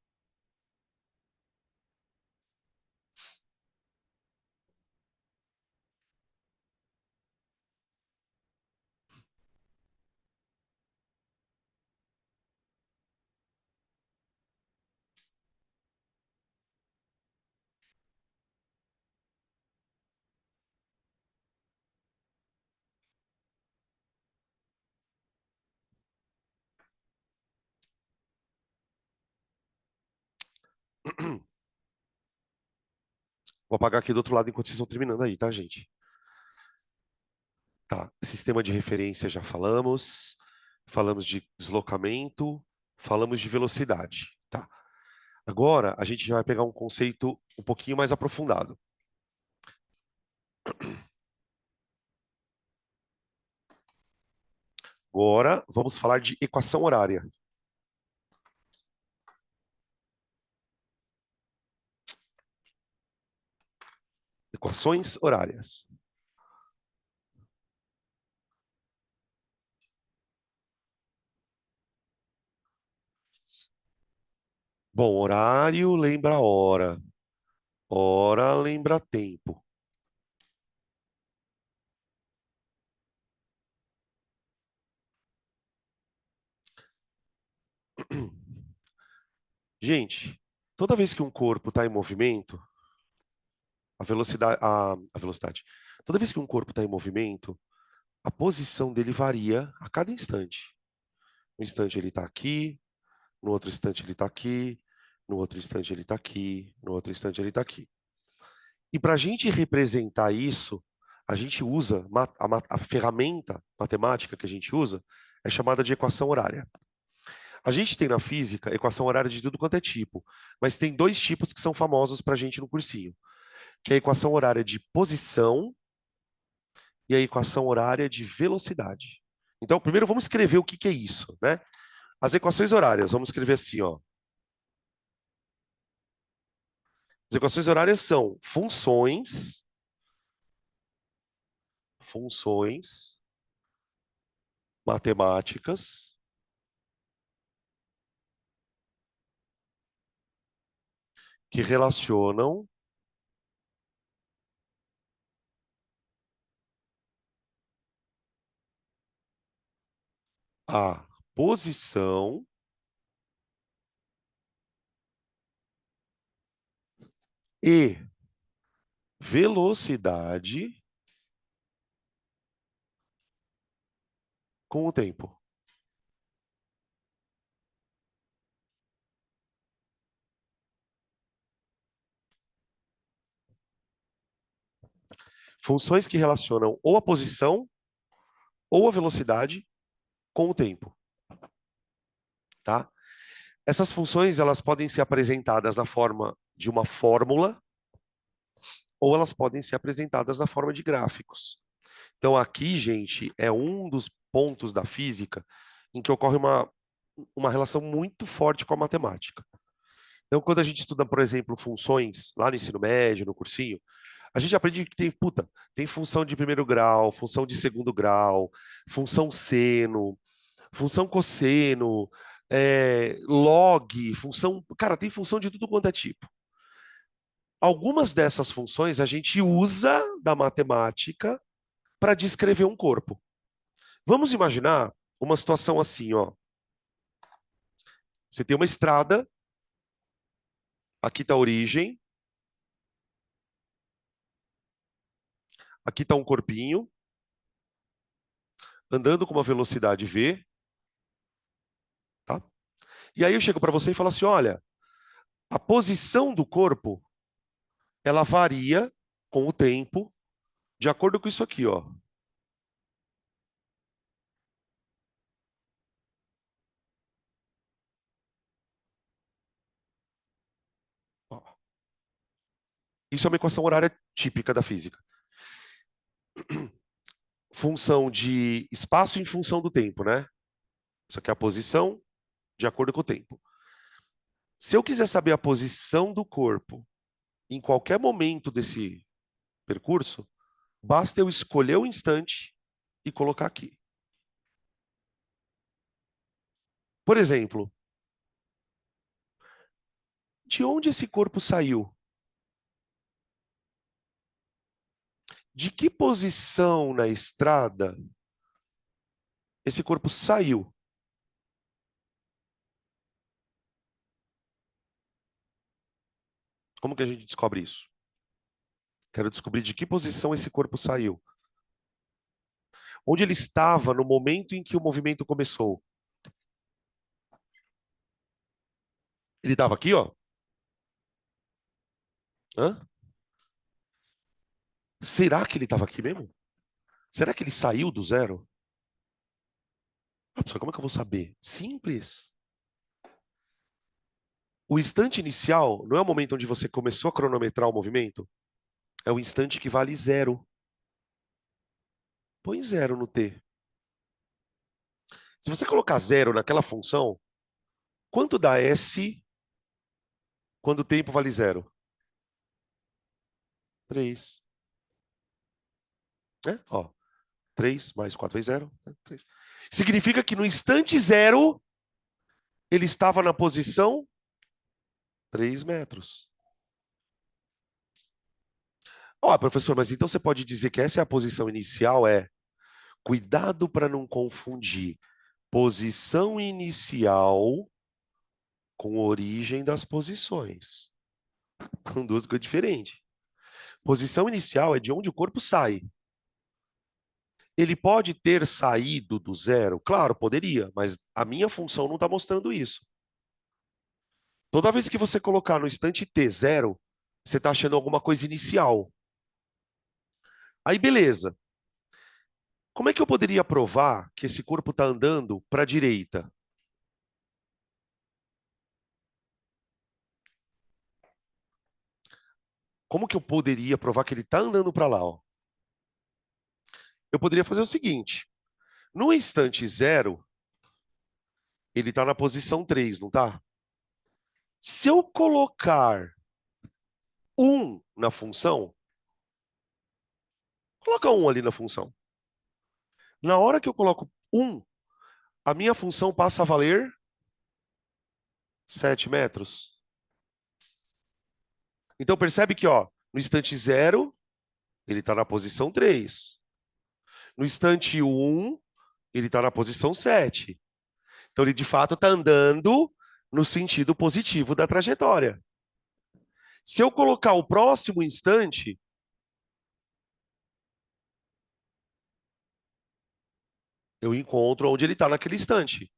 Vou apagar aqui do outro lado enquanto vocês estão terminando aí, tá, gente? Tá. Sistema de referência já falamos. Falamos de deslocamento. Falamos de velocidade. Tá. Agora a gente já vai pegar um conceito um pouquinho mais aprofundado. Agora vamos falar de equação horária. Equações horárias. Bom, horário lembra hora. Hora lembra tempo. Gente, toda vez que um corpo está em movimento, a velocidade. Toda vez que um corpo está em movimento, a posição dele varia a cada instante. Um instante ele está aqui, no outro instante ele está aqui, no outro instante ele está aqui, no outro instante ele está aqui. E para a gente representar isso, a gente usa a ferramenta matemática que a gente usa é chamada de equação horária. A gente tem na física equação horária de tudo quanto é tipo, mas tem dois tipos que são famosos para a gente no cursinho, que é a equação horária de posição e a equação horária de velocidade. Então, primeiro vamos escrever o que que é isso, né? As equações horárias, vamos escrever assim, ó. As equações horárias são funções matemáticas que relacionam a posição e velocidade com o tempo. Funções que relacionam ou a posição ou a velocidade com o tempo, tá? Essas funções, elas podem ser apresentadas na forma de uma fórmula ou elas podem ser apresentadas na forma de gráficos. Então, aqui, gente, é um dos pontos da física em que ocorre uma relação muito forte com a matemática. Então, quando a gente estuda, por exemplo, funções lá no ensino médio, no cursinho, a gente aprende que tem, puta, tem função de primeiro grau, função de segundo grau, função seno, função cosseno, log, função. Cara, tem função de tudo quanto é tipo. Algumas dessas funções a gente usa da matemática para descrever um corpo. Vamos imaginar uma situação assim, ó. Você tem uma estrada, aqui está a origem, aqui está um corpinho, andando com uma velocidade v, tá? E aí eu chego para você e falo assim, olha, a posição do corpo, ela varia com o tempo, de acordo com isso aqui, ó. Isso é uma equação horária típica da física. Função de espaço em função do tempo, né? Isso aqui é a posição de acordo com o tempo. Se eu quiser saber a posição do corpo em qualquer momento desse percurso, basta eu escolher o instante e colocar aqui. Por exemplo, de onde esse corpo saiu? De que posição na estrada esse corpo saiu? Como que a gente descobre isso? Quero descobrir de que posição esse corpo saiu. Onde ele estava no momento em que o movimento começou? Ele estava aqui, ó. Hã? Será que ele estava aqui mesmo? Será que ele saiu do zero? Ah, professor, como é que eu vou saber? Simples. O instante inicial não é o momento onde você começou a cronometrar o movimento? É o instante que vale zero. Põe zero no t. Se você colocar zero naquela função, quanto dá s quando o tempo vale zero? 3. Né? Ó, 3 mais 4 vezes zero. Né? 3. Significa que no instante zero, ele estava na posição 3 metros. Ó, professor, mas então você pode dizer que essa é a posição inicial? Cuidado para não confundir posição inicial com origem das posições. São duas coisas diferentes. Posição inicial é de onde o corpo sai. Ele pode ter saído do zero? Claro, poderia, mas a minha função não está mostrando isso. Toda vez que você colocar no instante t zero, você está achando alguma coisa inicial. Aí, beleza. Como é que eu poderia provar que esse corpo está andando para a direita? Como que eu poderia provar que ele está andando para lá? Ó? Eu poderia fazer o seguinte: no instante zero, ele está na posição 3, não está? Se eu colocar na função, coloca ali na função. Na hora que eu coloco a minha função passa a valer 7 metros. Então percebe que ó, no instante zero, ele está na posição 3. No instante 1, Ele está na posição 7. Então, ele de fato está andando no sentido positivo da trajetória. Se eu colocar o próximo instante, eu encontro onde ele está naquele instante,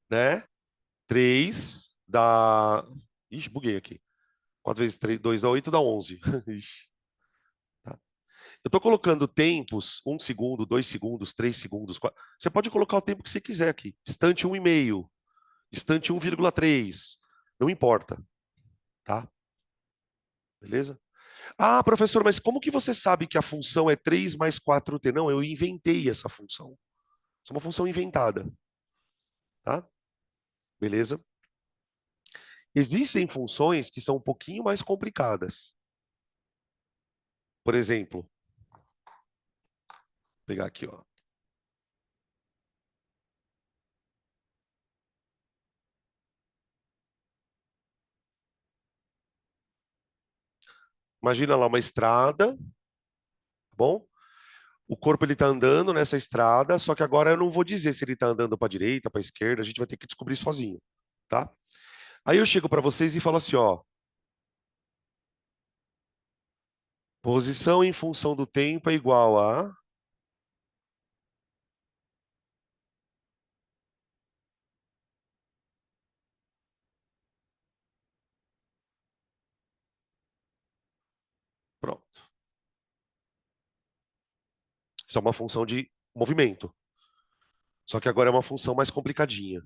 né? 3 dá... Ixi, buguei aqui. 4 vezes 3, 2 dá 8, dá 11. Ixi, tá. Eu estou colocando tempos, 1 segundo, 2 segundos, 3 segundos. 4... Você pode colocar o tempo que você quiser aqui. Instante 1,5, instante 1,3. Não importa, tá? Beleza? Ah, professor, mas como que você sabe que a função é 3 mais 4t? Não, eu inventei essa função. Isso é uma função inventada, tá? Beleza? Existem funções que são um pouquinho mais complicadas. Por exemplo, vou pegar aqui, ó. Imagina lá uma estrada, tá bom? O corpo ele está andando nessa estrada, só que agora eu não vou dizer se ele está andando para a direita, para a esquerda, a gente vai ter que descobrir sozinho, tá? Aí eu chego para vocês e falo assim, ó, posição em função do tempo é igual a... Pronto. Isso é uma função de movimento. Só que agora é uma função mais complicadinha.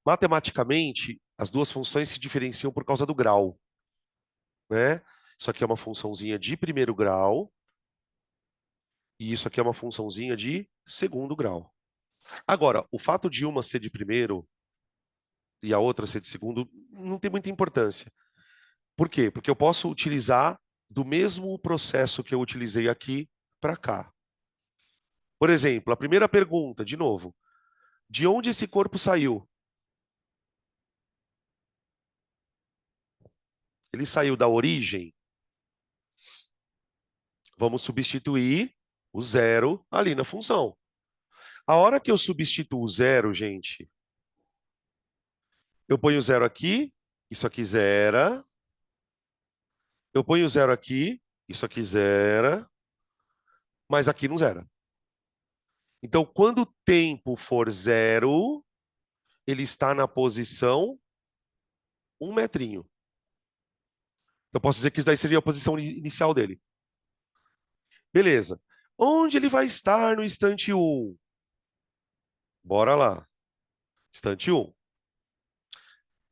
Matematicamente, as duas funções se diferenciam por causa do grau, né? Isso aqui é uma funçãozinha de primeiro grau e isso aqui é uma funçãozinha de segundo grau. Agora, o fato de uma ser de primeiro e a outra ser de segundo não tem muita importância. Por quê? Porque eu posso utilizar do mesmo processo que eu utilizei aqui para cá. Por exemplo, a primeira pergunta, de novo, de onde esse corpo saiu? Ele saiu da origem? Vamos substituir o zero ali na função. A hora que eu substituo o zero, gente, eu ponho o zero aqui, isso aqui zera. Eu ponho o zero aqui, isso aqui zera, mas aqui não zera. Então, quando o tempo for zero, ele está na posição 1 metrinho. Eu posso dizer que isso daí seria a posição inicial dele. Beleza. Onde ele vai estar no instante 1? Bora lá. Instante 1.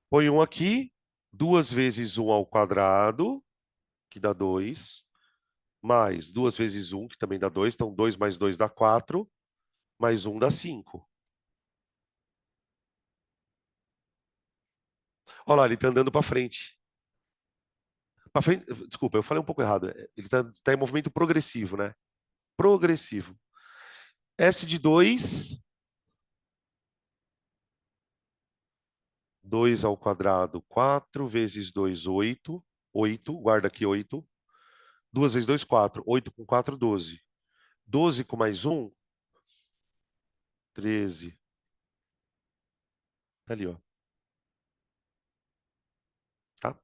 Põe 1 aqui, 2 vezes 1 ao quadrado, que dá 2, mais 2 vezes 1, que também dá 2, então 2 mais 2 dá 4, mais 1 dá 5. Olha lá, ele está andando para frente. Para frente. Desculpa, eu falei um pouco errado. Ele está em movimento progressivo, né? Progressivo. S de 2, 2 ao quadrado, 4 vezes 2, 8. 8, guarda aqui 8. 2 vezes 2, 4. 8 com 4, 12. 12 com mais 1, 13. Tá ali, ó. Tá?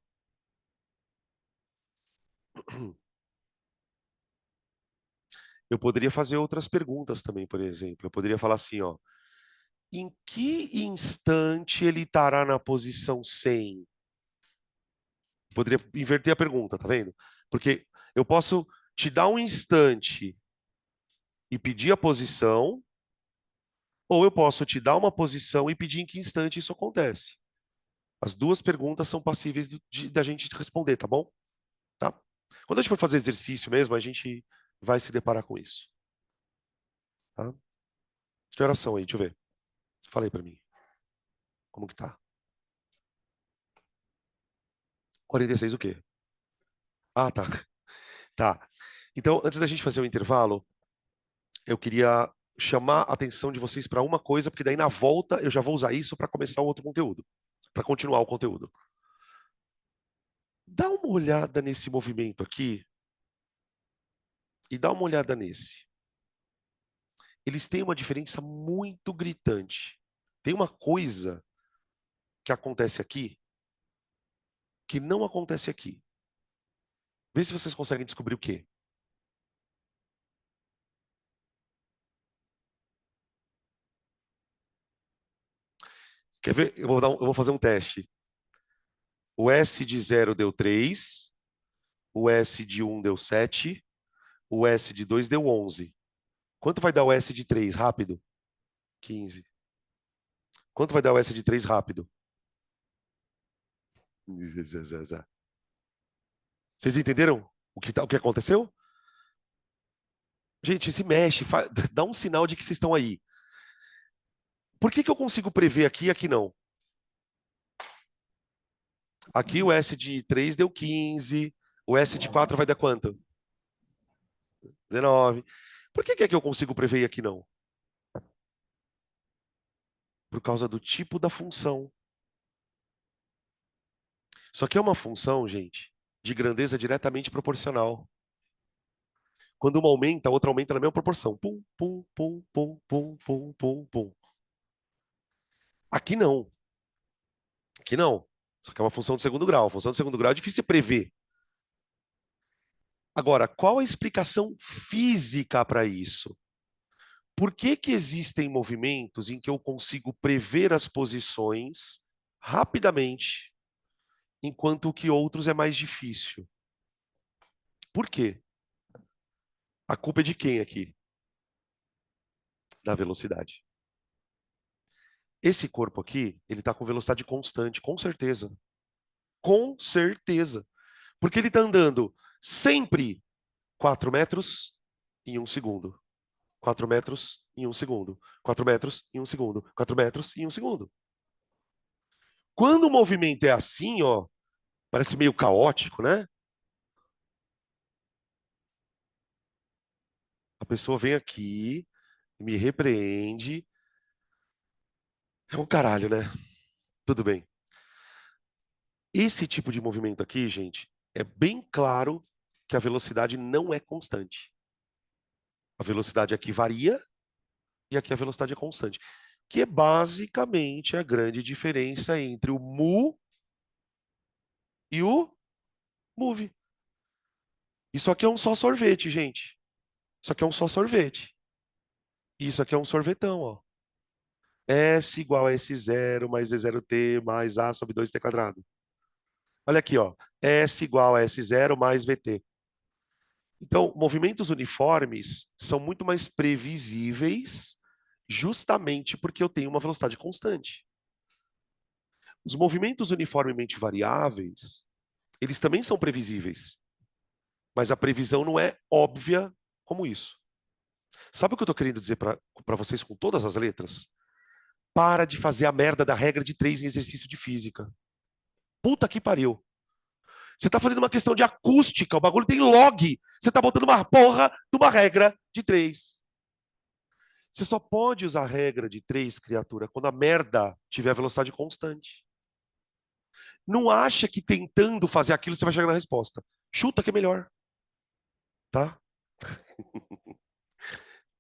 Eu poderia fazer outras perguntas também, por exemplo. Eu poderia falar assim, ó. Em que instante ele estará na posição 100? Poderia inverter a pergunta, tá vendo? Porque eu posso te dar um instante e pedir a posição, ou eu posso te dar uma posição e pedir em que instante isso acontece. As duas perguntas são passíveis da gente responder, tá bom? Tá? Quando a gente for fazer exercício mesmo, a gente vai se deparar com isso. Tá? Que horas são aí? Deixa eu ver. Fala aí pra mim. Como que tá? 46 o quê? Ah, tá. Tá. Então, antes da gente fazer o intervalo, eu queria chamar a atenção de vocês para uma coisa, porque daí na volta eu já vou usar isso para começar o outro conteúdo, para continuar o conteúdo. Dá uma olhada nesse movimento aqui e dá uma olhada nesse. eles têm uma diferença muito gritante. Tem uma coisa que acontece aqui que não acontece aqui. Vê se vocês conseguem descobrir o quê. Quer ver? Eu vou fazer um teste. O S de 0 deu 3, o S de 1 deu 7, o S de 2 deu 11. Quanto vai dar o S de 3 rápido? 15. Quanto vai dar o S de 3 rápido? Vocês entenderam o que aconteceu? Gente, se mexe, dá um sinal de que vocês estão aí. Por que eu consigo prever aqui e aqui não? Aqui o S de 3 deu 15, o S de 4 vai dar quanto? 19. Por que aqui eu consigo prever e aqui não? Por causa do tipo da função. Isso aqui é uma função, gente, de grandeza diretamente proporcional. Quando uma aumenta, a outra aumenta na mesma proporção. Pum, pum, pum, pum, pum, pum, pum, pum. Aqui não. Aqui não. Isso aqui é uma função de segundo grau. A função de segundo grau é difícil de prever. Agora, qual a explicação física para isso? Por que que existem movimentos em que eu consigo prever as posições rapidamente, enquanto que outros é mais difícil? Por quê? A culpa é de quem aqui? Da velocidade. Esse corpo aqui, ele está com velocidade constante, com certeza. Com certeza. Porque ele está andando sempre 4 metros em 1 segundo. 4 metros em 1 segundo. 4 metros em 1 segundo. 4 metros em 1 segundo. Quando o movimento é assim, ó, parece meio caótico, né? A pessoa vem aqui, me repreende. É um caralho, né? Tudo bem. Esse tipo de movimento aqui, gente, é bem claro que a velocidade não é constante. A velocidade aqui varia e aqui a velocidade é constante. Que é basicamente a grande diferença entre o mu e o move. Isso aqui é um só sorvete, gente. Isso aqui é um só sorvete. Isso aqui é um sorvetão, ó. S igual a S0 mais V0t mais A sobre 2t quadrado. Olha aqui, ó. S igual a S0 mais VT. Então, movimentos uniformes são muito mais previsíveis justamente porque eu tenho uma velocidade constante. Os movimentos uniformemente variáveis, eles também são previsíveis, mas a previsão não é óbvia como isso. Sabe o que eu estou querendo dizer para vocês com todas as letras? Para de fazer a merda da regra de 3 em exercício de física. Puta que pariu. Você está fazendo uma questão de acústica, o bagulho tem log. Você está botando uma porra de uma regra de 3. Você só pode usar a regra de 3, criatura, quando a merda tiver velocidade constante. Não acha que tentando fazer aquilo você vai chegar na resposta. Chuta que é melhor, tá?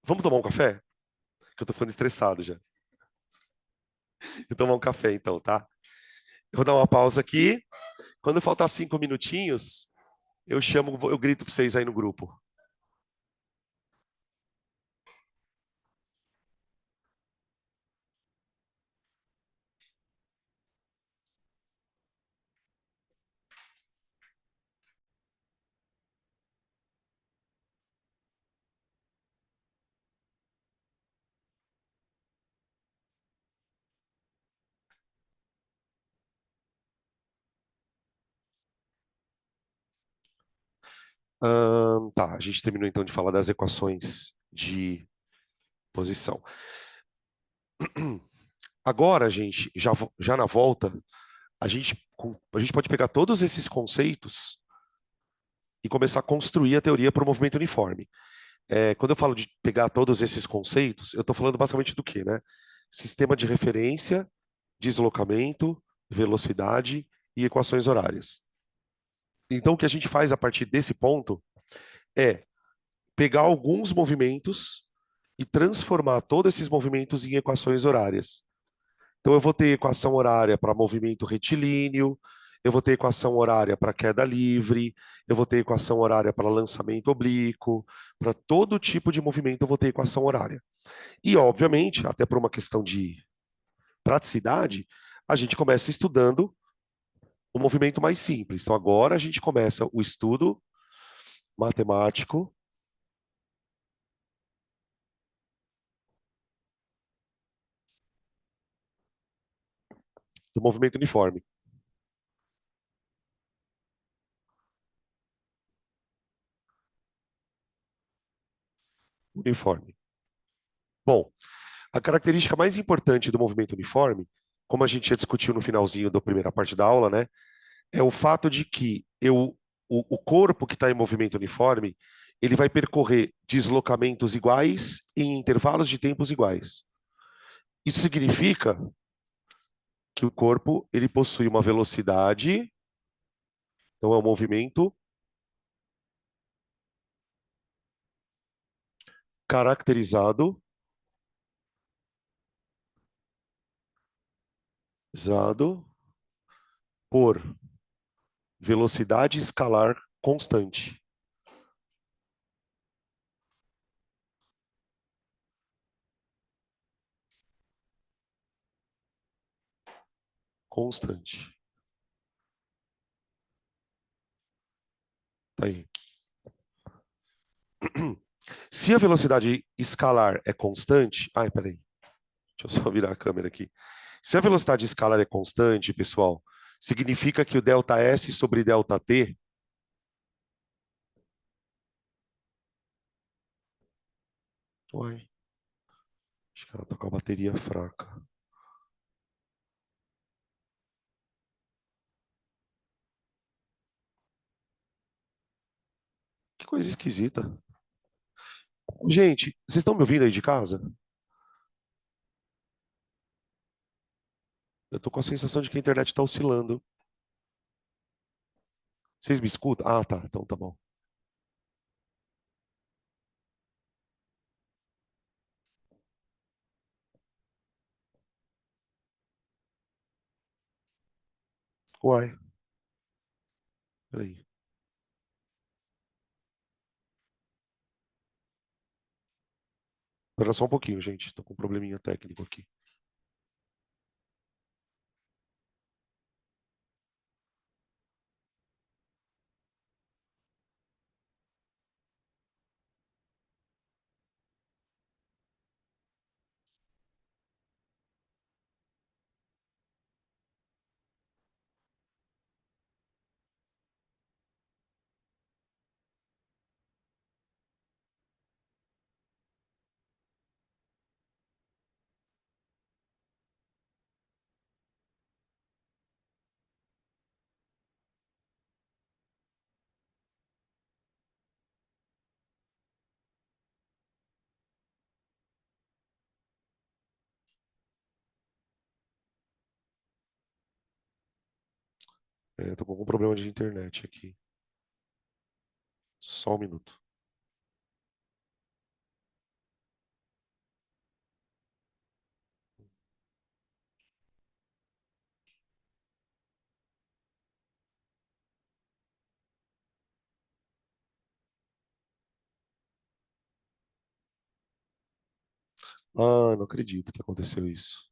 Vamos tomar um café? Que eu tô ficando estressado já. Vou tomar um café então, tá? Eu vou dar uma pausa aqui. Quando faltar 5 minutinhos, eu chamo, eu grito para vocês aí no grupo. Tá, a gente terminou então de falar das equações de posição. Agora, gente, já na volta, a gente pode pegar todos esses conceitos e começar a construir a teoria para o movimento uniforme. Quando eu falo de pegar todos esses conceitos, eu estou falando basicamente do quê, né? Sistema de referência, deslocamento, velocidade e equações horárias. Então, o que a gente faz a partir desse ponto é pegar alguns movimentos e transformar todos esses movimentos em equações horárias. Então, eu vou ter equação horária para movimento retilíneo, eu vou ter equação horária para queda livre, eu vou ter equação horária para lançamento oblíquo, para todo tipo de movimento eu vou ter equação horária. E, obviamente, até por uma questão de praticidade, a gente começa estudando o movimento mais simples. Então, agora a gente começa o estudo matemático do movimento uniforme. Uniforme. Bom, a característica mais importante do movimento uniforme, como a gente já discutiu no finalzinho da primeira parte da aula, né, é o fato de que o corpo que está em movimento uniforme, ele vai percorrer deslocamentos iguais em intervalos de tempos iguais. Isso significa que o corpo ele possui uma velocidade, então é um movimento caracterizado zado por velocidade escalar constante. Constante. Tá aí. Se a velocidade escalar é constante. Ai, peraí. Deixa eu só virar a câmera aqui. Se a velocidade escalar é constante, pessoal, significa que o delta S sobre delta T. Uai, acho que ela tá com a bateria fraca. Que coisa esquisita. Gente, vocês estão me ouvindo aí de casa? Eu tô com a sensação de que a internet tá oscilando. Vocês me escutam? Ah, tá. Então tá bom. Uai, peraí. Espera só um pouquinho, gente. Tô com um probleminha técnico aqui. É, tô com algum problema de internet aqui. Só um minuto. Ah, não acredito que aconteceu isso.